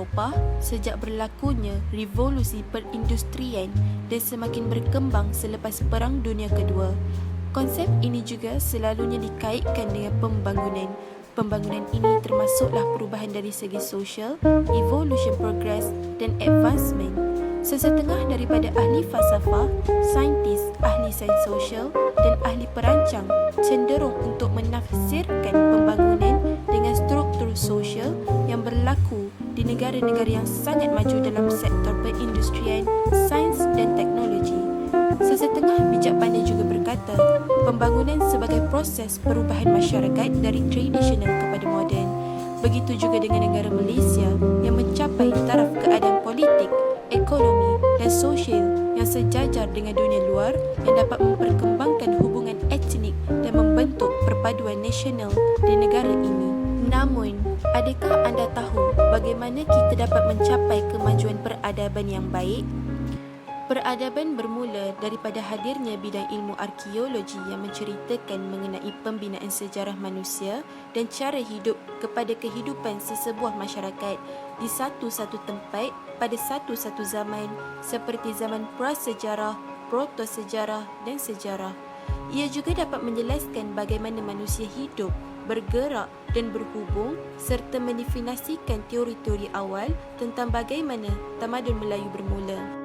Eropah sejak berlakunya revolusi perindustrian dan semakin berkembang selepas Perang Dunia Kedua. Konsep ini juga selalunya dikaitkan dengan pembangunan. Pembangunan ini termasuklah perubahan dari segi sosial, evolution progress dan advancement. Sesetengah daripada ahli falsafah, saintis, ahli sains sosial dan ahli perancang cenderung untuk menafsirkan pembangunan dengan struktur sosial yang berlaku di negara-negara yang sangat maju dalam sektor perindustrian, sains dan teknologi. Sesetengah bijak pandai juga berkata, pembangunan sebagai proses perubahan masyarakat dari tradisional kepada moden. Begitu juga dengan negara Malaysia yang mencapai taraf keadaan politik, ekonomi dan sosial yang sejajar dengan dunia luar yang dapat memperkembangkan hubungan etnik dan membentuk perpaduan nasional di negara ini. Namun, adakah anda tahu bagaimana kita dapat mencapai kemajuan peradaban yang baik? Peradaban bermula daripada hadirnya bidang ilmu arkeologi yang menceritakan mengenai pembinaan sejarah manusia dan cara hidup kepada kehidupan sesebuah masyarakat di satu-satu tempat pada satu-satu zaman seperti zaman prasejarah, protosejarah dan sejarah. Ia juga dapat menjelaskan bagaimana manusia hidup, bergerak dan berhubung serta mendefinisikan teori-teori awal tentang bagaimana tamadun Melayu bermula.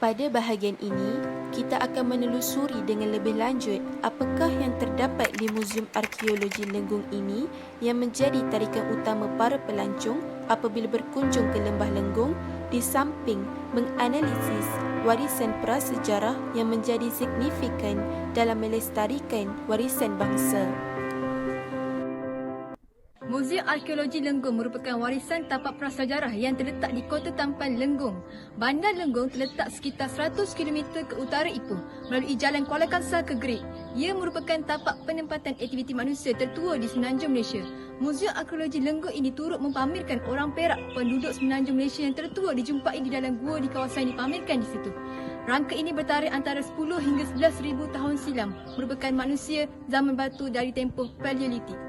Pada bahagian ini, kita akan menelusuri dengan lebih lanjut apakah yang terdapat di Muzium Arkeologi Lenggong ini yang menjadi tarikan utama para pelancong apabila berkunjung ke Lembah Lenggong di samping menganalisis warisan prasejarah yang menjadi signifikan dalam melestarikan warisan bangsa. Muzium Arkeologi Lenggong merupakan warisan tapak prasejarah yang terletak di Kota Tampan, Lenggong. Bandar Lenggong terletak sekitar 100 km ke utara Ipoh melalui Jalan Kuala Kangsar ke Great. Ia merupakan tapak penempatan aktiviti manusia tertua di Semenanjung Malaysia. Muzium Arkeologi Lenggong ini turut mempamerkan orang Perak, penduduk Semenanjung Malaysia yang tertua dijumpai di dalam gua di kawasan dipamerkan di situ. Rangka ini bertarikh antara 10 hingga 11,000 tahun silam, merupakan manusia zaman batu dari tempoh Paleolitik.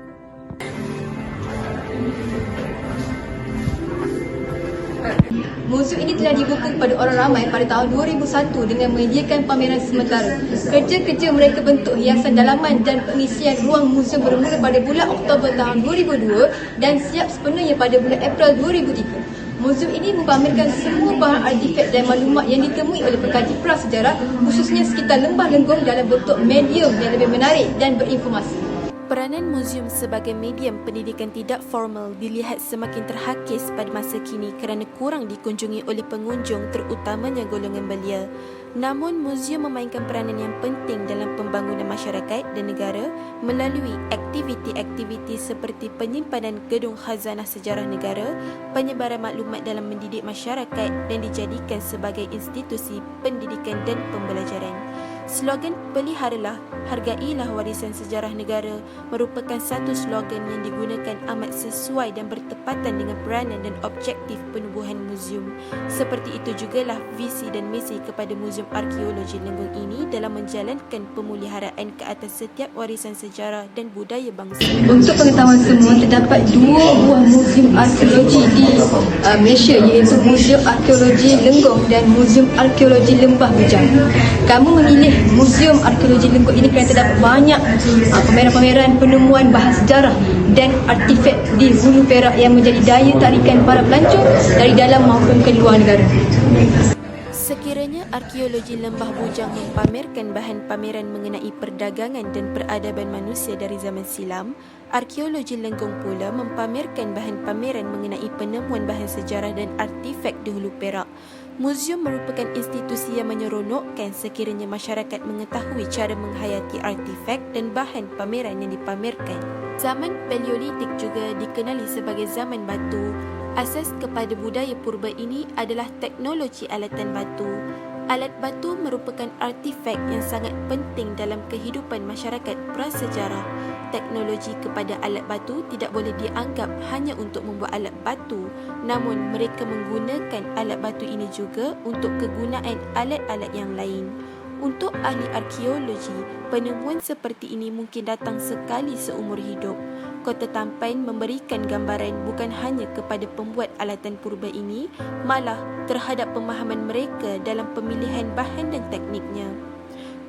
Muzium ini telah dibuka kepada orang ramai pada tahun 2001 dengan menyediakan pameran sementara. Kerja-kerja mereka bentuk hiasan dalaman dan pengisian ruang muzium bermula pada bulan Oktober tahun 2002 dan siap sepenuhnya pada bulan April 2003. Muzium ini mempamerkan semua bahan artifak dan maklumat yang ditemui oleh pekaji prasejarah, khususnya sekitar Lembah Lenggong dalam bentuk medium yang lebih menarik dan berinformasi. Peranan muzium sebagai medium pendidikan tidak formal dilihat semakin terhakis pada masa kini kerana kurang dikunjungi oleh pengunjung terutamanya golongan belia. Namun, muzium memainkan peranan yang penting dalam pembangunan masyarakat dan negara melalui aktiviti-aktiviti seperti penyimpanan gedung khazanah sejarah negara, penyebaran maklumat dalam mendidik masyarakat dan dijadikan sebagai institusi pendidikan dan pembelajaran. Slogan peliharalah, hargailah warisan sejarah negara merupakan satu slogan yang digunakan amat sesuai dan bertepatan dengan peranan dan objektif penubuhan muzium. Seperti itu jugalah visi dan misi kepada Muzium Arkeologi Lenggong ini dalam menjalankan pemuliharaan ke atas setiap warisan sejarah dan budaya bangsa. Untuk pengetahuan semua, terdapat dua buah muzium arkeologi di Malaysia, iaitu Muzium Arkeologi Lenggong dan Muzium Arkeologi Lembah Bujang. Kamu memilih Muzium Arkeologi Lenggong ini kerana terdapat banyak pameran-pameran penemuan bahan sejarah dan artifak di Hulu Perak yang menjadi daya tarikan para pelancong dari dalam maupun ke luar negara. Sekiranya arkeologi Lembah Bujang mempamerkan bahan pameran mengenai perdagangan dan peradaban manusia dari zaman silam, arkeologi Lenggong pula mempamerkan bahan pameran mengenai penemuan bahan sejarah dan artifak di Hulu Perak. Muzium merupakan institusi yang menyeronokkan sekiranya masyarakat mengetahui cara menghayati artifak dan bahan pameran yang dipamerkan. Zaman Paleolitik juga dikenali sebagai zaman batu. Asas kepada budaya purba ini adalah teknologi alatan batu. Alat batu merupakan artifak yang sangat penting dalam kehidupan masyarakat prasejarah. Teknologi kepada alat batu tidak boleh dianggap hanya untuk membuat alat batu, namun mereka menggunakan alat batu ini juga untuk kegunaan alat-alat yang lain. Untuk ahli arkeologi, penemuan seperti ini mungkin datang sekali seumur hidup. Kota Tampan memberikan gambaran bukan hanya kepada pembuat alatan purba ini, malah terhadap pemahaman mereka dalam pemilihan bahan dan tekniknya.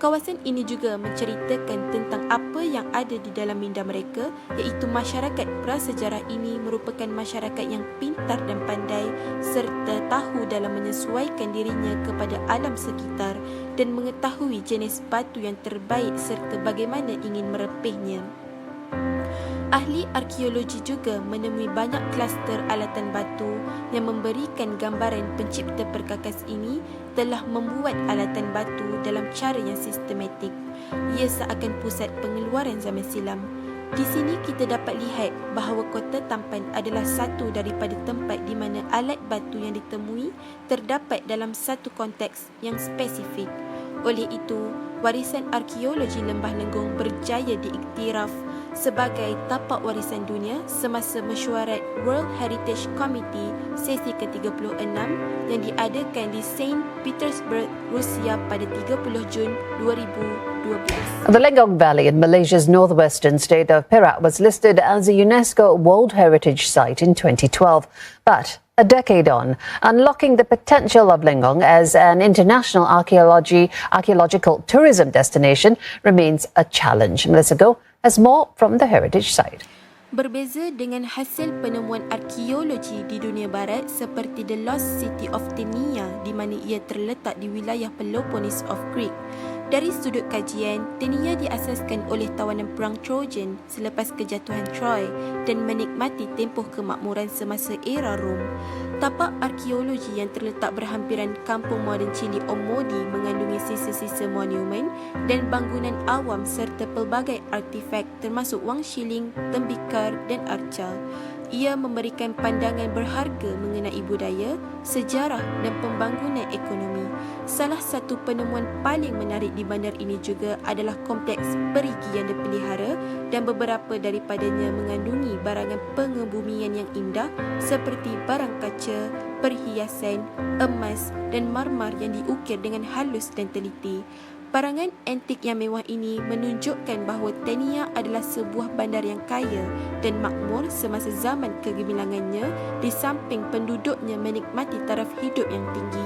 Kawasan ini juga menceritakan tentang apa yang ada di dalam minda mereka, iaitu masyarakat prasejarah ini merupakan masyarakat yang pintar dan pandai serta tahu dalam menyesuaikan dirinya kepada alam sekitar dan mengetahui jenis batu yang terbaik serta bagaimana ingin merepihnya. Ahli arkeologi juga menemui banyak kluster alatan batu yang memberikan gambaran pencipta perkakas ini telah membuat alatan batu dalam cara yang sistematik. Ia seakan pusat pengeluaran zaman silam. Di sini kita dapat lihat bahawa Kota Tampan adalah satu daripada tempat di mana alat batu yang ditemui terdapat dalam satu konteks yang spesifik. Oleh itu, warisan arkeologi Lembah Lenggong berjaya diiktiraf sebagai tapak warisan dunia semasa mesyuarat World Heritage Committee sesi ke-36 yang diadakan di Saint Petersburg, Rusia pada 30 Jun 2012. The Lenggong Valley in Malaysia's northwestern state of Perak was listed as a UNESCO World Heritage Site in 2012. But a decade on, unlocking the potential of Lenggong as an international archaeological tourism destination remains a challenge. Melissa Goh has more from the heritage site. Berbeza dengan hasil penemuan arkeologi di dunia barat seperti The Lost City of Tenia di mana ia terletak di wilayah Peloponnese of Crete. Dari sudut kajian, Tenia diasaskan oleh tawanan Perang Trojan selepas kejatuhan Troy dan menikmati tempoh kemakmuran semasa era Rom. Tapak arkeologi yang terletak berhampiran kampung moden Cili Omodi mengandungi sisa-sisa monumen dan bangunan awam serta pelbagai artifak termasuk wang shilling, tembikar dan arca. Ia memberikan pandangan berharga mengenai budaya, sejarah dan pembangunan ekonomi. Salah satu penemuan paling menarik di bandar ini juga adalah kompleks perigi yang dipelihara dan beberapa daripadanya mengandungi barangan pengebumian yang indah seperti barang kaca, perhiasan, emas dan marmar yang diukir dengan halus dan teliti. Barangan antik yang mewah ini menunjukkan bahawa Tenia adalah sebuah bandar yang kaya dan makmur semasa zaman kegemilangannya di samping penduduknya menikmati taraf hidup yang tinggi.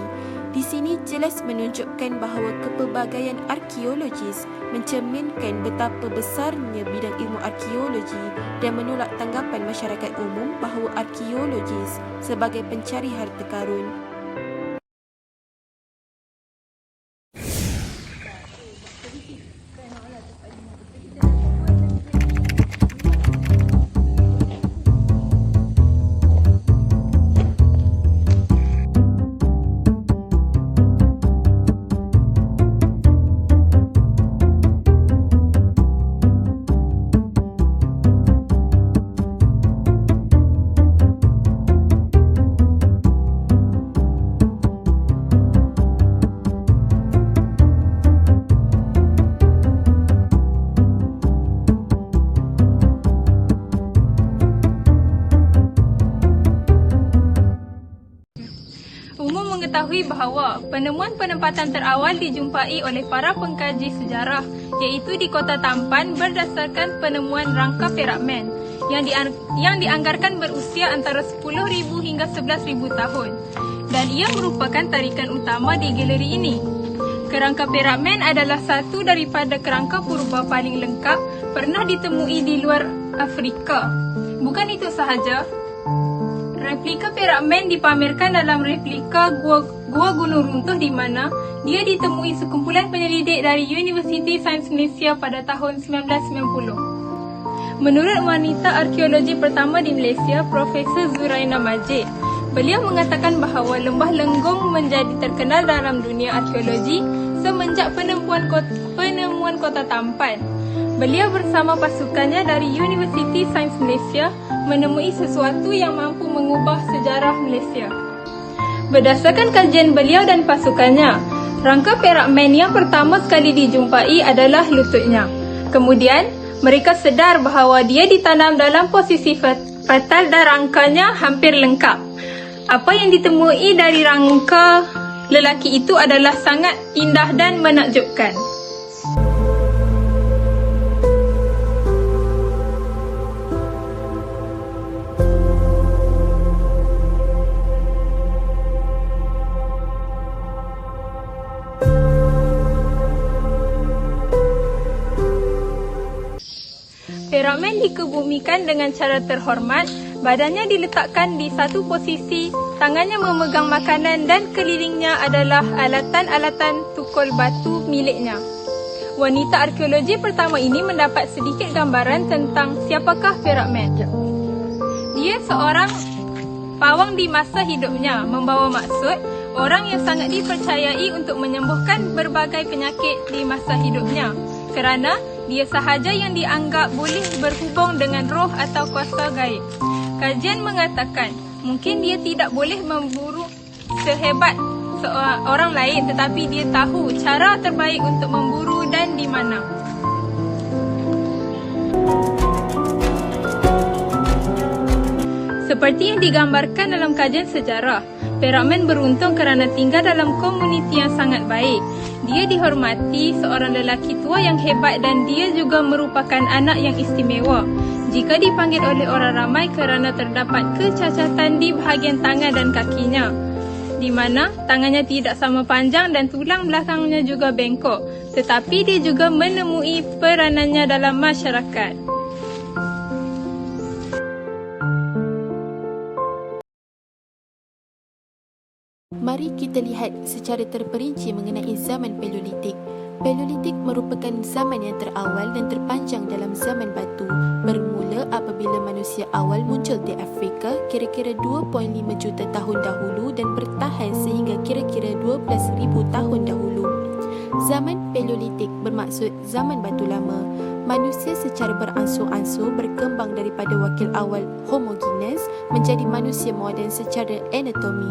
Di sini jelas menunjukkan bahawa kepelbagaian arkeologis mencerminkan betapa besarnya bidang ilmu arkeologi dan menolak tanggapan masyarakat umum bahawa arkeologis sebagai pencari harta karun. Mengetahui bahawa penemuan penempatan terawal dijumpai oleh para pengkaji sejarah iaitu di Kota Tampan berdasarkan penemuan rangka perak man yang dianggarkan berusia antara 10,000 hingga 11,000 tahun dan ia merupakan tarikan utama di galeri ini. Kerangka perak man adalah satu daripada kerangka purba paling lengkap pernah ditemui di luar Afrika. Bukan itu sahaja, replika perak man dipamerkan dalam replika Gua Gunung Runtuh di mana dia ditemui sekumpulan penyelidik dari University Sains Malaysia pada tahun 1990. Menurut wanita arkeologi pertama di Malaysia, Profesor Zuraina Majid, Beliau mengatakan bahawa Lembah Lenggong menjadi terkenal dalam dunia arkeologi semenjak penemuan kota Tampan. Beliau bersama pasukannya dari University Sains Malaysia menemui sesuatu yang mampu mengubah sejarah Malaysia. Berdasarkan kajian beliau dan pasukannya, rangka perak man yang pertama sekali dijumpai adalah lututnya. Kemudian, mereka sedar bahawa dia ditanam dalam posisi fatal dan rangkanya hampir lengkap. Apa yang ditemui dari rangka lelaki itu adalah sangat indah dan menakjubkan. Perak man dikebumikan dengan cara terhormat, badannya diletakkan di satu posisi, tangannya memegang makanan dan kelilingnya adalah alatan-alatan tukul batu miliknya. Wanita arkeologi pertama ini mendapat sedikit gambaran tentang siapakah Perak man. Dia seorang pawang di masa hidupnya, membawa maksud orang yang sangat dipercayai untuk menyembuhkan berbagai penyakit di masa hidupnya, kerana dia sahaja yang dianggap boleh berhubung dengan roh atau kuasa gaib. Kajian mengatakan, mungkin dia tidak boleh memburu sehebat orang lain, tetapi dia tahu cara terbaik untuk memburu dan di mana. Seperti yang digambarkan dalam kajian sejarah, Perak man beruntung kerana tinggal dalam komuniti yang sangat baik. Dia dihormati seorang lelaki tua yang hebat dan dia juga merupakan anak yang istimewa. Jika dipanggil oleh orang ramai kerana terdapat kecacatan di bahagian tangan dan kakinya, di mana tangannya tidak sama panjang dan tulang belakangnya juga bengkok, tetapi dia juga menemui peranannya dalam masyarakat. Mari kita lihat secara terperinci mengenai zaman Paleolitik. Paleolitik merupakan zaman yang terawal dan terpanjang dalam zaman batu. Bermula apabila manusia awal muncul di Afrika kira-kira 2.5 juta tahun dahulu dan bertahan sehingga kira-kira 12,000 tahun dahulu. Zaman Paleolitik bermaksud zaman batu lama. Manusia secara beransur-ansur berkembang daripada wakil awal Homo habilis menjadi manusia moden secara anatomi.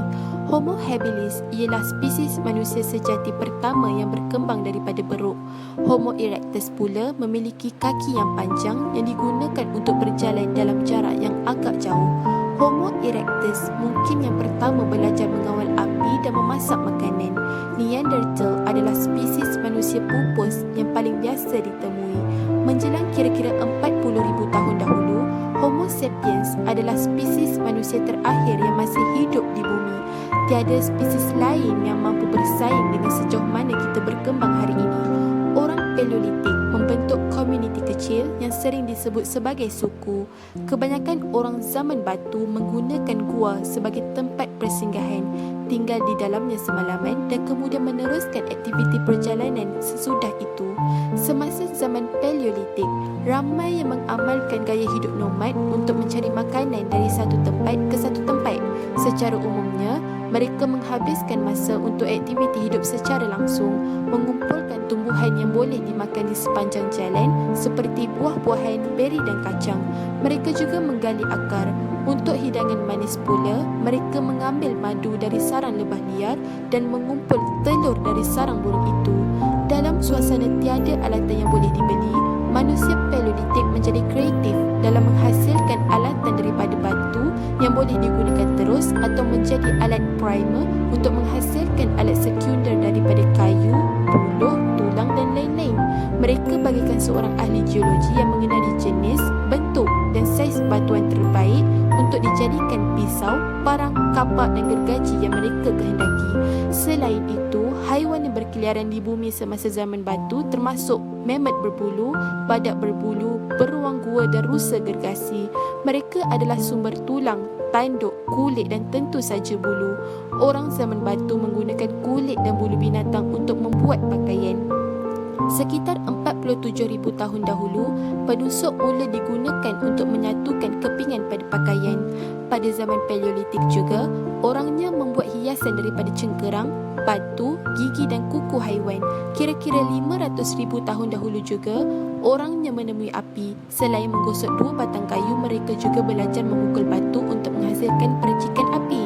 Homo habilis ialah spesies manusia sejati pertama yang berkembang daripada beruk. Homo erectus pula memiliki kaki yang panjang yang digunakan untuk berjalan dalam jarak yang agak jauh. Homo erectus mungkin yang pertama belajar mengawal api dan memasak makanan. Neanderthal adalah spesies manusia pupus yang paling biasa ditemui. Menjelang kira-kira 40,000 tahun dahulu, Homo sapiens adalah spesies manusia terakhir yang masih hidup di bumi. Tiada spesies lain yang mampu bersaing dengan sejauh mana kita berkembang hari ini. Orang Paleolitik membentuk komuniti kecil yang sering disebut sebagai suku. Kebanyakan orang zaman batu menggunakan gua sebagai tempat persinggahan, tinggal di dalamnya semalaman dan kemudian meneruskan aktiviti perjalanan sesudah itu. Semasa zaman Paleolitik, ramai yang mengamalkan gaya hidup nomad untuk mencari makanan dari satu tempat ke satu tempat. Secara umumnya, mereka menghabiskan masa untuk aktiviti hidup secara langsung, mengumpulkan tumbuhan yang boleh dimakan di sepanjang jalan seperti buah-buahan, beri dan kacang. Mereka juga menggali akar. Untuk hidangan manis pula, mereka mengambil madu dari sarang lebah liar dan mengumpul telur dari sarang burung itu. Dalam suasana tiada alatan yang boleh dibeli, manusia Paleolitik menjadi kreatif dalam menghasilkan alatan daripada batu yang boleh digunakan terus atau menjadi alat primer untuk menghasilkan alat sekunder daripada kayu, buluh, tulang dan lain-lain. Mereka bagaikan seorang ahli geologi yang mengenali jenis, bentuk dan saiz batuan terbaik untuk dijadikan pisau, parang, kapak dan gergaji yang mereka kehendaki. Selain itu, haiwan yang berkeliaran di bumi semasa zaman batu termasuk mamut berbulu, badak berbulu, beruang gua dan rusa gergasi. Mereka adalah sumber tulang, tanduk, kulit dan tentu saja bulu. Orang zaman batu menggunakan kulit dan bulu binatang untuk membuat pakaian. Sekitar 47,000 tahun dahulu, penusuk mula digunakan untuk menyatukan kepingan pada pakaian. Pada zaman Paleolitik juga, orangnya membuat hiasan daripada cengkerang, batu, gigi dan kuku haiwan. Kira-kira 500,000 tahun dahulu juga, orangnya menemui api. Selain menggosok 2 batang kayu, mereka juga belajar memukul batu untuk menghasilkan percikan api.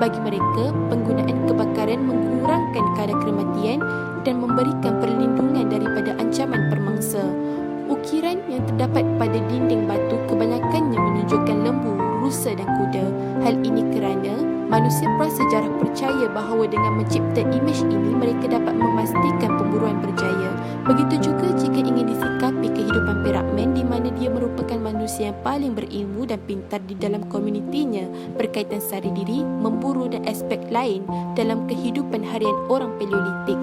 Bagi mereka, penggunaan kebakaran mengurangkan kadar kematian dan memberikan perlindungan daripada ancaman permangsa. Ukiran yang terdapat pada dinding batu kebanyakannya menunjukkan lembu, rusa dan kuda. Hal ini kerana manusia prasejarah percaya bahawa dengan mencipta imej ini mereka dapat memastikan pemburuan berjaya. Begitu juga jika ingin disikapi kehidupan Perakmen di mana dia merupakan manusia yang paling berilmu dan pintar di dalam komunitinya berkaitan sara diri, memburu dan aspek lain dalam kehidupan harian orang Paleolitik.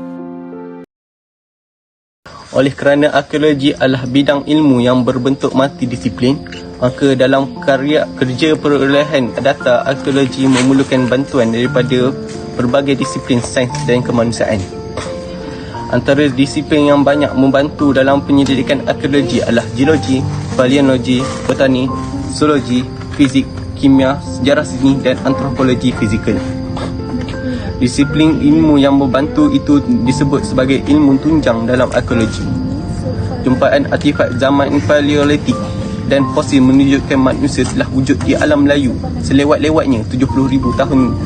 Oleh kerana arkeologi adalah bidang ilmu yang berbentuk multidisiplin, maka dalam kerja perolehan data, arkeologi memerlukan bantuan daripada berbagai disiplin sains dan kemanusiaan. Antara disiplin yang banyak membantu dalam penyelidikan arkeologi adalah geologi, paleontologi, botani, zoologi, fizik, kimia, sejarah seni dan antropologi fizikal. Disiplin ilmu yang membantu itu disebut sebagai ilmu tunjang dalam arkeologi. Jumpaan artifak zaman Paleolitik dan fosil menunjukkan manusia telah wujud di alam Melayu selewat-lewatnya 70,000 tahun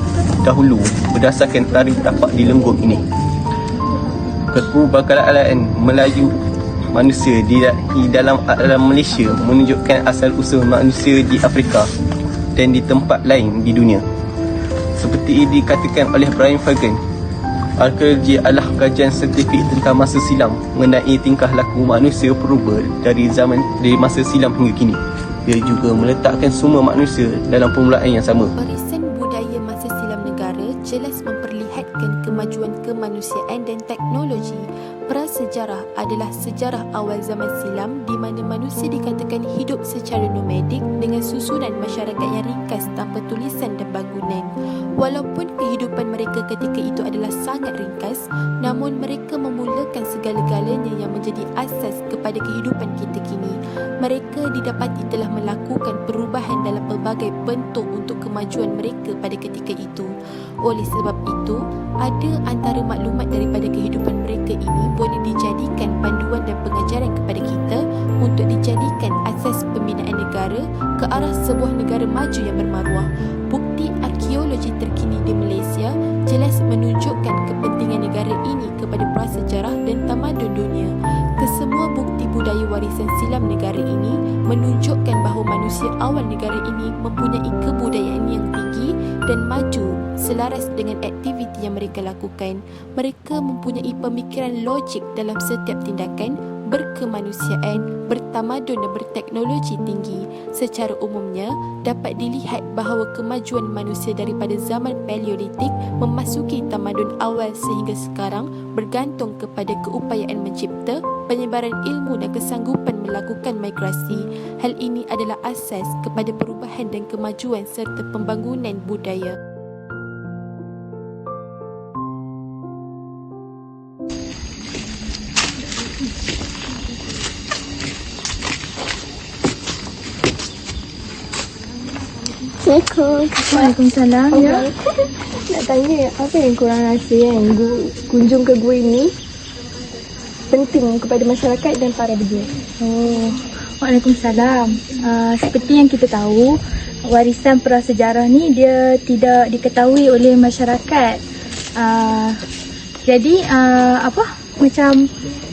dahulu berdasarkan tarikh tapak di Lenggong ini. Kepurbakalaan Melayu manusia di dalam alam Malaysia menunjukkan asal-usul manusia di Afrika dan di tempat lain di dunia. Seperti dikatakan oleh Brian Fagan, arkeologi adalah kajian saintifik tentang masa silam mengenai tingkah laku manusia purba dari masa silam hingga kini. Ia juga meletakkan semua manusia dalam permulaan yang sama. Warisan budaya masa silam negara jelas memperlihatkan kemajuan kemanusiaan dan teknologi. Prasejarah adalah sejarah awal zaman silam di mana manusia dikatakan hidup secara nomadik dengan susunan masyarakat yang ringkas tanpa tulisan dan bangunan. Walaupun kehidupan mereka ketika itu adalah sangat ringkas, namun mereka memulakan segala-galanya yang menjadi asas kepada kehidupan kita kini. Mereka didapati telah melakukan perubahan dalam pelbagai bentuk untuk kemajuan mereka pada ketika itu. Oleh sebab itu, ada antara maklumat daripada kehidupan mereka ini boleh dijadikan panduan dan pengajaran kepada kita untuk dijadikan asas pembinaan negara ke arah sebuah negara maju yang bermaruah. Bukti arkeologi terkini di Malaysia jelas menunjukkan kepentingan negara ini kepada prasejarah dan tamadun dunia. Kesemua bukti budaya warisan silam negara ini menunjukkan bahawa manusia awal negara ini mempunyai kebudayaan yang tinggi dan maju selaras dengan aktiviti yang mereka lakukan. Mereka mempunyai pemikiran logik dalam setiap tindakan, berkemanusiaan, bertamadun dan berteknologi tinggi. Secara umumnya, dapat dilihat bahawa kemajuan manusia daripada zaman Paleolitik memasuki tamadun awal sehingga sekarang bergantung kepada keupayaan mencipta, penyebaran ilmu dan kesanggupan melakukan migrasi. Hal ini adalah asas kepada perubahan dan kemajuan serta pembangunan budaya. Assalamualaikum. Waalaikumsalam. Ya. Nak tanya, apa yang korang rasa kan kunjung ke gua ini penting kepada masyarakat dan para berjaya? Waalaikumsalam. Seperti yang kita tahu, warisan prasejarah ni dia tidak diketahui oleh masyarakat. Jadi macam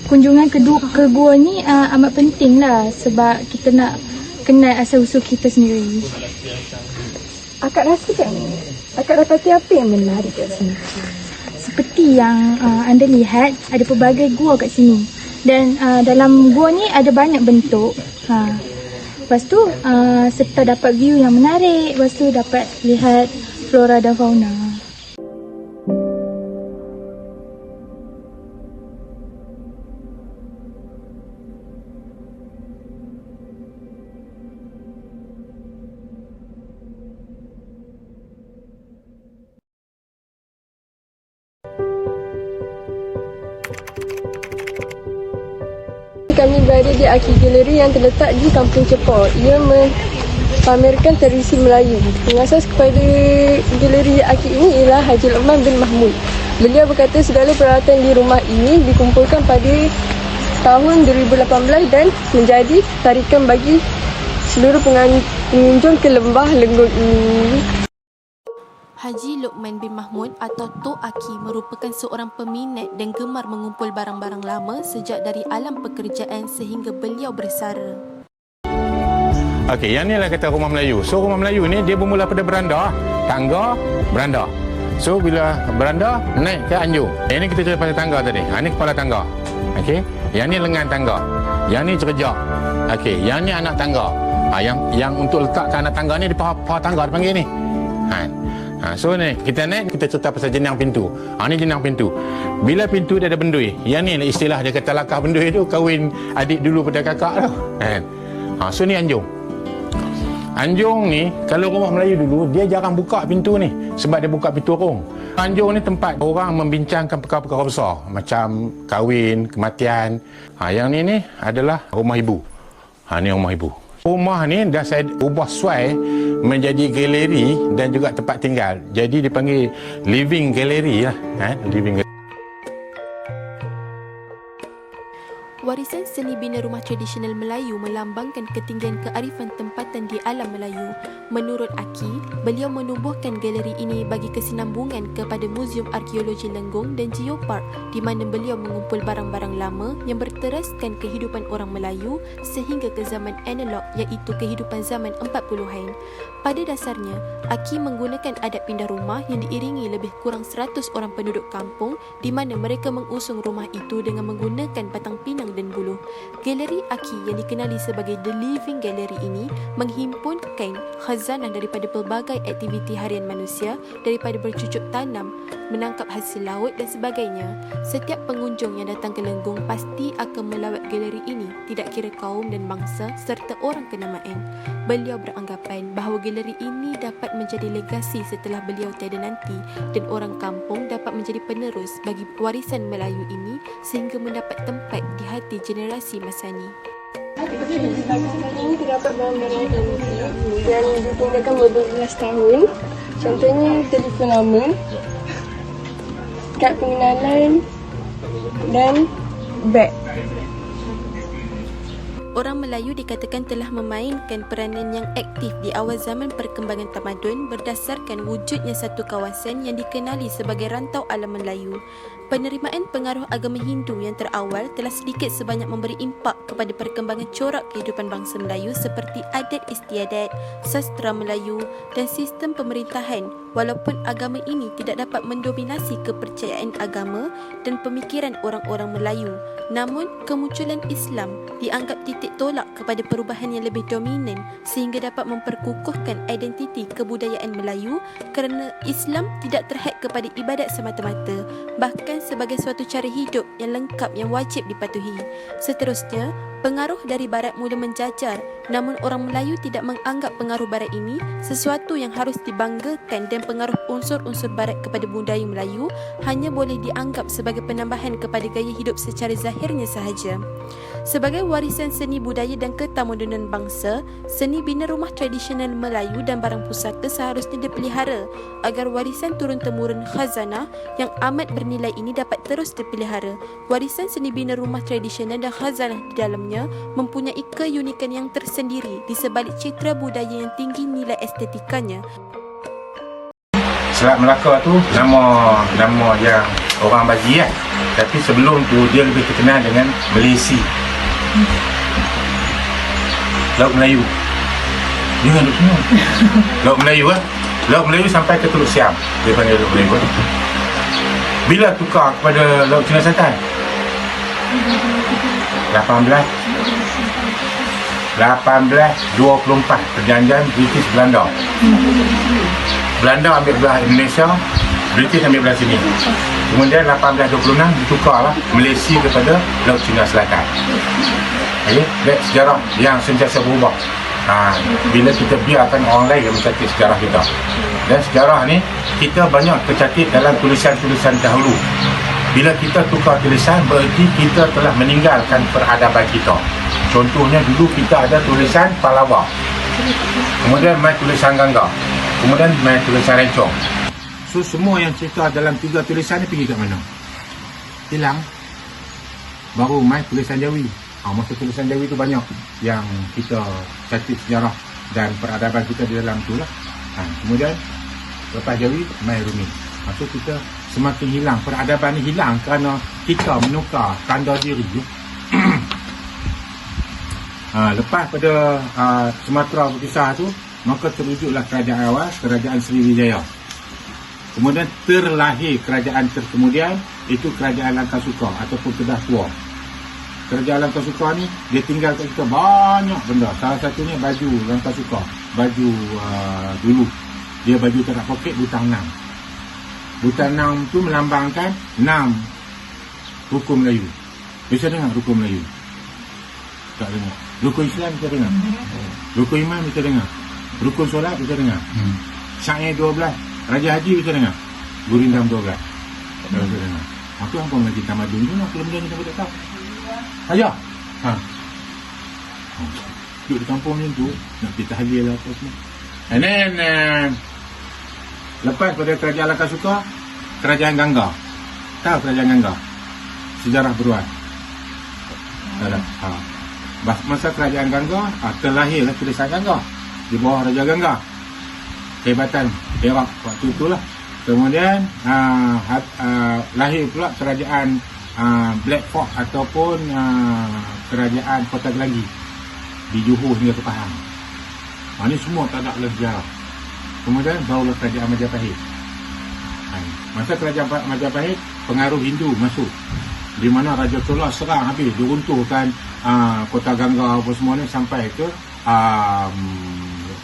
kunjungan ke gua ni amat penting lah sebab kita nak kenal asal-usul kita sendiri. Akak rasa kan, akak dapati apa yang menarik kat sini? Seperti yang anda lihat, ada pelbagai gua kat sini. Dan dalam gua ni ada banyak bentuk. Lepas tu serta dapat view yang menarik. Lepas tu dapat lihat flora dan fauna. kami berada di Aki Galeri yang terletak di Kampung Cepor. Ia pamerkan tradisi Melayu. Pengasas kepada galeri Aki ini ialah Haji Luqman bin Mahmud. Beliau berkata segala peralatan di rumah ini dikumpulkan pada tahun 2018 dan menjadi tarikan bagi seluruh pengunjung ke lembah Lenggong ini. Haji Luqman bin Mahmud atau Tok Aki merupakan seorang peminat dan gemar mengumpul barang-barang lama sejak dari alam pekerjaan sehingga beliau bersara. Okey, yang ni lah kata rumah Melayu. So rumah Melayu ni dia bermula pada beranda, tangga, beranda. So bila beranda naik ke anjung. Yang ni kita cerita pasal tangga tadi. Ini kepala tangga. Okey, yang ni lengan tangga. Yang ni cerjak. Okey, yang ni anak tangga. Yang untuk letakkan anak tangga ni di paha tangga dipanggil ni. So ni kita naik, kita cerita pasal jenang pintu. Ni jenang pintu. Bila pintu dia ada bendui. Yang ni istilah dia kata lakah bendui tu kahwin adik dulu pada kakak tu. So ni anjung. Anjung ni, kalau rumah Melayu dulu, dia jarang buka pintu ni. Sebab dia buka pintu rong. Anjung ni tempat orang membincangkan perkara-perkara besar. Macam kahwin, kematian. Yang ni adalah rumah ibu. Ni rumah ibu. Rumah ni dah saya ubah suai menjadi galeri dan juga tempat tinggal. Jadi dipanggil living gallery lah. Living gallery. Warisan seni bina rumah tradisional Melayu melambangkan ketinggian kearifan tempatan di alam Melayu. Menurut Aki, beliau menubuhkan galeri ini bagi kesinambungan kepada Muzium Arkeologi Lenggong dan Geopark di mana beliau mengumpul barang-barang lama yang berteraskan kehidupan orang Melayu sehingga ke zaman analog iaitu kehidupan zaman 40-an. Pada dasarnya, Aki menggunakan adat pindah rumah yang diiringi lebih kurang 100 orang penduduk kampung di mana mereka mengusung rumah itu dengan menggunakan batang pinang dan buluh. Galeri Aki yang dikenali sebagai The Living Gallery ini menghimpunkan khazanah daripada pelbagai aktiviti harian manusia, daripada bercucuk tanam, menangkap hasil laut dan sebagainya. Setiap pengunjung yang datang ke Lenggong pasti akan melawat galeri ini, tidak kira kaum dan bangsa serta orang kenamaan. Beliau beranggapan bahawa galeri ini dapat menjadi legasi setelah beliau tiada nanti dan orang kampung dapat menjadi penerus bagi warisan Melayu ini sehingga mendapat tempat di hati generasi masa ni. Ini terdapat barang-barang yang ditinggalkan ber-12 tahun. Contohnya telefon lama, kad pengenalan dan beg. Orang Melayu dikatakan telah memainkan peranan yang aktif di awal zaman perkembangan tamadun berdasarkan wujudnya satu kawasan yang dikenali sebagai rantau alam Melayu. Penerimaan pengaruh agama Hindu yang terawal telah sedikit sebanyak memberi impak kepada perkembangan corak kehidupan bangsa Melayu seperti adat istiadat, sastra Melayu dan sistem pemerintahan, walaupun agama ini tidak dapat mendominasi kepercayaan agama dan pemikiran orang-orang Melayu. Namun, kemunculan Islam dianggap titik tolak kepada perubahan yang lebih dominan sehingga dapat memperkukuhkan identiti kebudayaan Melayu kerana Islam tidak terhad kepada ibadat semata-mata, bahkan sebagai suatu cara hidup yang lengkap yang wajib dipatuhi. Seterusnya, pengaruh dari Barat mula menjajar, namun orang Melayu tidak menganggap pengaruh Barat ini sesuatu yang harus dibanggakan dan pengaruh unsur-unsur Barat kepada budaya Melayu hanya boleh dianggap sebagai penambahan kepada gaya hidup secara zahirnya sahaja. Sebagai warisan seni budaya dan ketamaddunan bangsa, seni bina rumah tradisional Melayu dan barang pusaka seharusnya dipelihara agar warisan turun-temurun khazanah yang amat bernilai ini dapat terus dipelihara. Warisan seni bina rumah tradisional dan khazanah di dalamnya mempunyai keunikan yang tersendiri di sebalik citra budaya yang tinggi nilai estetikanya. Selat Melaka tu nama yang orang bagi kan. Tapi sebelum tu dia lebih terkenal dengan Malaysia. Laut Melayu. Jangan duduk semua. Laut Melayu Laut Melayu sampai ke Teluk Siam. Dia panggil Laut Melayu. Bila tukar kepada Laut Cina Selatan? 1824 perjanjian British Belanda. Belanda ambil belah Indonesia, British ambil belah sini. Kemudian 1826 ditukarlah Malaysia kepada Laut Cina Selatan. Okay, that's sejarah yang sentiasa berubah. Bila kita biarkan orang lain yang mencatat sejarah kita. Dan sejarah ni kita banyak tercatat dalam tulisan-tulisan dahulu. Bila kita tukar tulisan, berarti kita telah meninggalkan peradaban kita. Contohnya dulu kita ada tulisan Palawa, kemudian main tulisan Gangga, kemudian main tulisan Rencong. So semua yang cerita dalam 3 tulisan ni pergi kat mana? Hilang. Baru main tulisan Jawi. Masa tulisan Jawi tu banyak yang kita catat sejarah dan peradaban kita di dalam tu lah. Kemudian lepas Jawi main Rumi. Maksud kita semakin hilang, peradaban ni hilang kerana kita menukar tanda diri. Lepas pada Sumatera berpisah tu, maka terwujudlah kerajaan awal, kerajaan Sriwijaya. Kemudian terlahir kerajaan terkemudian, itu kerajaan Langkasuka ataupun Kedah Tua. Kerajaan Langkasuka ni dia tinggal kat kita banyak benda. Salah satunya baju Langkasuka, baju dulu dia baju tak ada poket, butang 6. Butang 6 tu melambangkan 6 rukun Melayu. Bisa dengar rukun Melayu? Tak dengar. Rukun Islam kita dengar. Rukun Iman kita dengar. Rukun solat kita dengar. Syair 12. Raja Haji bisa dengar. Gurindam 12. Bisa dengar. Aku apa mengaji tamadun tu, aku benda ni tak tahu. Ayah. Duduk di kampung ni tu nak pergi tahlil lah apa semua. And then lepas pada kerajaan Langkasuka, kerajaan Gangga. Tahu kerajaan Gangga? Sejarah beruan. Masa kerajaan Gangga, terlahirlah tulisan Gangga di bawah Raja Gangga. Kehebatan Perak waktu itulah. Kemudian lahir pula kerajaan Black Fort ataupun kerajaan Kota Gelanggi di Johor hingga ke Pahang. Ini semua tak ada sejarah. Kemudian barulah kerajaan Majapahit. Masa kerajaan Majapahit, pengaruh Hindu masuk, di mana Raja Chola serang habis, diruntuhkan Kota Gangga apa semua ni sampai ke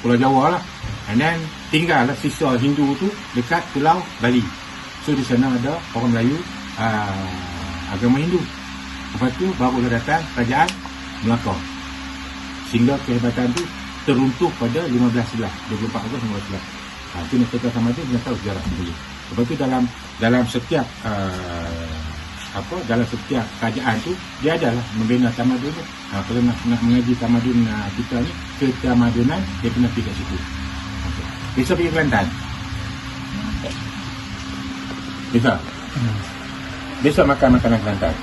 Pulau Jawa lah. And then tinggallah sisa Hindu tu dekat Pulau Bali. So di sana ada orang Melayu agama Hindu. Lepas tu barulah datang kerajaan Melaka. Sehingga kehebatan tu teruntuh pada 15/11, 24 Ogos 15/11. Itu nak cerita sama dia, dia tahu sejarah dulu. Lepas tu dalam setiap dalam setiap kerajaan tu dia adalah membina tamadun tu. Kalau nak mengaji tamadun kita ni, ketamadunan, dia kena pergi kat situ. Bisa pergi Kelantan? Bisa? Bisa makan makanan Kelantan?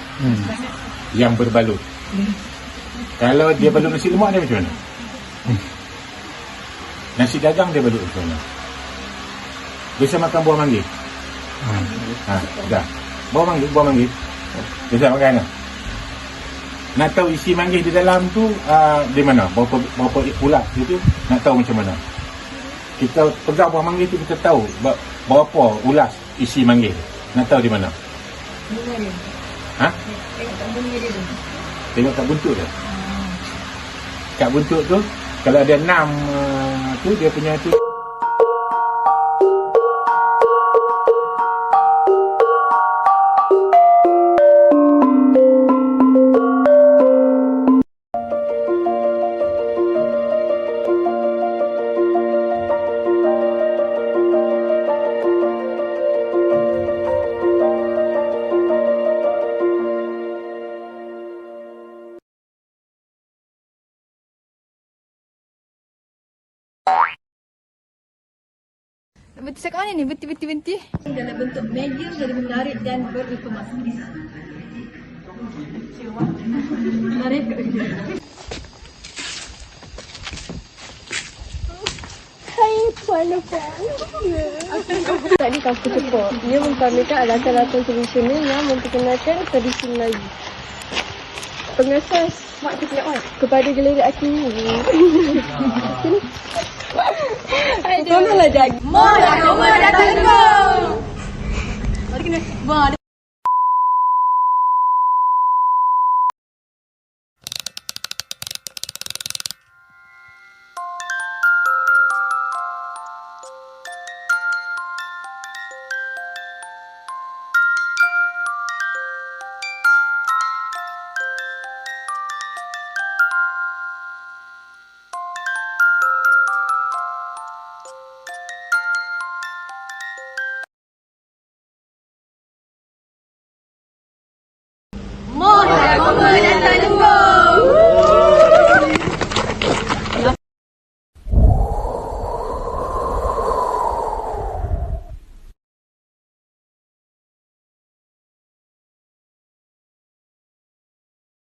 Yang berbalut. Kalau dia balut nasi lemak, dia macam mana? Nasi dagang dia balut macam mana? Bisa makan buah manggis? Dah. Buah manggis. Bisa makan tak? Nak tahu isi manggis di dalam tu di mana? Berapa ulat itu? Nak tahu macam mana? Kita pegang buah manggis tu, kita tahu berapa ulas isi manggis. Nak tahu di mana? Tengok kat buntut dia. Kat buntut tu, kalau ada 6 tu, dia punya tu Benti cakap mana ni? Benti. Dalam bentuk media jadi menarik dan berinformasi. Menarik. Hai, Puan Puan. Tadi kampung Cepok. Ia mempamerkan alatan-alatan tradisional yang memperkenalkan tradisi Melayu. Pengasas kepada galeri Akini. Tolonglah jaga. Mau datang kau. dan